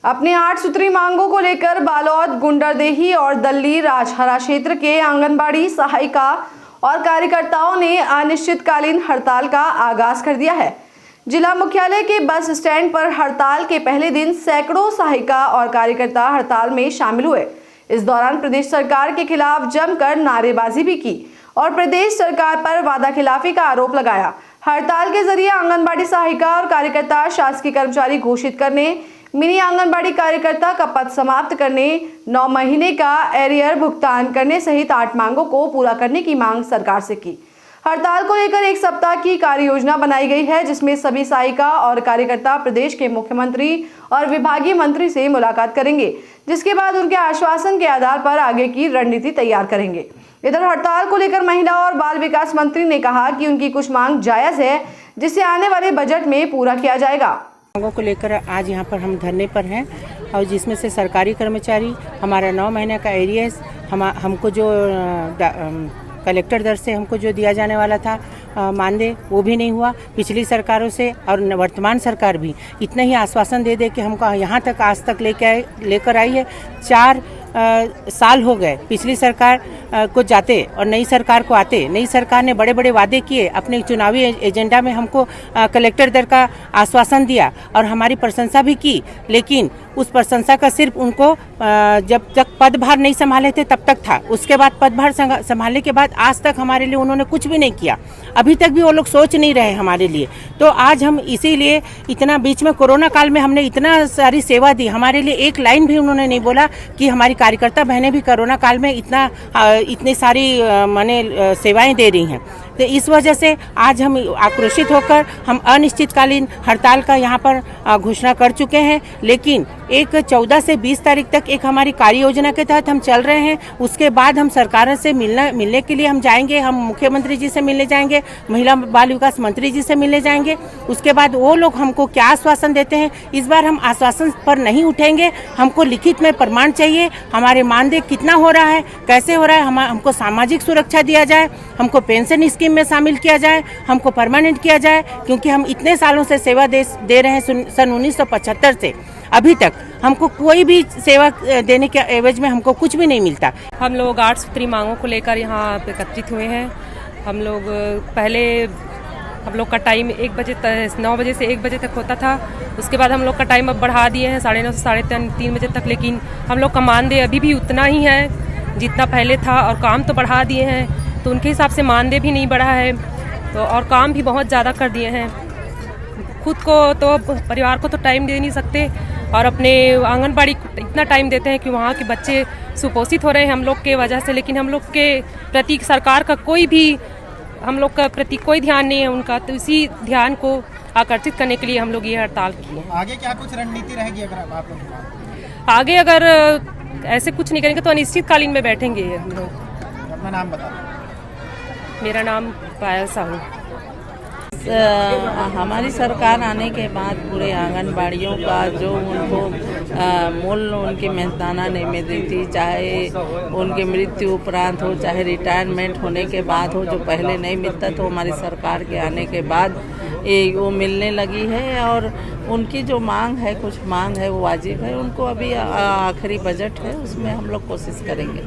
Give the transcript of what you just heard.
अपनी 8 सूत्री मांगों को लेकर बालोद, गुंडरदेही और दल्ली राजहरा क्षेत्र के आंगनबाड़ी सहायिका और कार्यकर्ताओं ने अनिश्चितकालीन हड़ताल का आगाज कर दिया है। जिला मुख्यालय के बस स्टैंड पर हड़ताल के पहले दिन सैकड़ों सहायिका और कार्यकर्ता हड़ताल में शामिल हुए। इस दौरान प्रदेश सरकार के खिलाफ जमकर नारेबाजी भी की और प्रदेश सरकार पर वादाखिलाफी का आरोप लगाया। हड़ताल के जरिए आंगनबाड़ी सहायिका और कार्यकर्ता शासकीय कर्मचारी घोषित करने, मिनी आंगनबाड़ी कार्यकर्ता का पद समाप्त करने, 9 महीने का एरियर भुगतान करने सहित 8 मांगों को पूरा करने की मांग सरकार से की। हड़ताल को लेकर 1 सप्ताह की कार्य योजना बनाई गई है, जिसमें सभी सहायिका और कार्यकर्ता प्रदेश के मुख्यमंत्री और विभागीय मंत्री से मुलाकात करेंगे, जिसके बाद उनके आश्वासन के आधार पर आगे की रणनीति तैयार करेंगे। इधर हड़ताल को लेकर महिला और बाल विकास मंत्री ने कहा कि उनकी कुछ मांग जायज है, जिसे आने वाले बजट में पूरा किया जाएगा। मांगों को लेकर आज यहाँ पर हम धरने पर हैं और जिसमें से सरकारी कर्मचारी हमारा 9 महीने का एरियर्स हमको जो कलेक्टर दर से हमको जो दिया जाने वाला था मानदेय, वो भी नहीं हुआ। पिछली सरकारों से और वर्तमान सरकार भी इतना ही आश्वासन दे के हमको यहाँ तक आज तक लेकर आई है। 4 साल हो गए पिछली सरकार को जाते और नई सरकार को आते। नई सरकार ने बड़े बड़े वादे किए, अपने चुनावी एजेंडा में हमको कलेक्टर दर का आश्वासन दिया और हमारी प्रशंसा भी की, लेकिन उस प्रशंसा का सिर्फ उनको जब तक पदभार नहीं संभाले थे तब तक था। उसके बाद पदभार संभालने के बाद आज तक हमारे लिए उन्होंने कुछ भी नहीं किया। अभी तक भी वो लोग सोच नहीं रहे हमारे लिए। तो आज हम इसीलिए इतना बीच में कोरोना काल में हमने इतना सारी सेवा दी, हमारे लिए एक लाइन भी उन्होंने नहीं बोला कि हमारी कार्यकर्ता बहनें भी कोरोना काल में इतनी सारी माने सेवाएं दे रही हैं। तो इस वजह से आज हम आक्रोशित होकर हम अनिश्चितकालीन हड़ताल का यहाँ पर घोषणा कर चुके हैं। लेकिन 14 से 20 तारीख तक एक हमारी कार्य योजना के तहत हम चल रहे हैं। उसके बाद हम सरकार से मिलने के लिए हम जाएंगे। हम मुख्यमंत्री जी से मिलने जाएंगे, महिला बाल विकास मंत्री जी से मिलने जाएंगे। उसके बाद वो लोग हमको क्या आश्वासन देते हैं, इस बार हम आश्वासन पर नहीं उठेंगे। हमको लिखित में प्रमाण चाहिए, हमारे मानदेय कितना हो रहा है, कैसे हो रहा है, हमको सामाजिक सुरक्षा दिया जाए, हमको पेंशन स्कीम में शामिल किया जाए, हमको परमानेंट किया जाए, क्योंकि हम इतने सालों से सेवा दे रहे हैं। सन 1975 से अभी तक हमको कोई भी सेवा देने के एवज में हमको कुछ भी नहीं मिलता। हम लोग 8 सूत्री मांगों को लेकर यहाँ एकत्रित हुए हैं। हम लोग पहले हम लोग का टाइम 9 बजे से 1 बजे तक होता था। उसके बाद हम लोग का टाइम अब बढ़ा दिए हैं 9:30 से 3:30 बजे तक। लेकिन हम लोग का मानदेय अभी भी उतना ही है जितना पहले था, और काम तो बढ़ा दिए हैं, तो उनके हिसाब से मानदेय भी नहीं बढ़ा है, तो और काम भी बहुत ज़्यादा कर दिए हैं। खुद को तो परिवार को तो टाइम दे नहीं सकते, और अपने आंगनबाड़ी को इतना टाइम देते हैं कि वहाँ के बच्चे सुपोषित हो रहे हैं हम लोग के वजह से। लेकिन हम लोग के प्रति सरकार का हम लोग का प्रति कोई ध्यान नहीं है उनका, तो इसी ध्यान को आकर्षित करने के लिए हम लोग ये हड़ताल किए। आगे क्या कुछ रणनीति रहेगी अगर आप लोग? आगे अगर ऐसे कुछ नहीं करेंगे तो अनिश्चितकालीन में बैठेंगे हम लोग। अपना नाम बता। मेरा नाम पायल साहू। हमारी सरकार आने के बाद पूरे आंगनबाड़ियों का जो उनको मूल उनकी मेहनताना नहीं मिलती थी, चाहे उनकी मृत्यु उपरांत हो, चाहे रिटायरमेंट होने के बाद हो, जो पहले नहीं मिलता तो हमारी सरकार के आने के बाद वो मिलने लगी है। और उनकी जो मांग है, कुछ मांग है वो वाजिब है। उनको अभी आखिरी बजट है, उसमें हम लोग कोशिश करेंगे।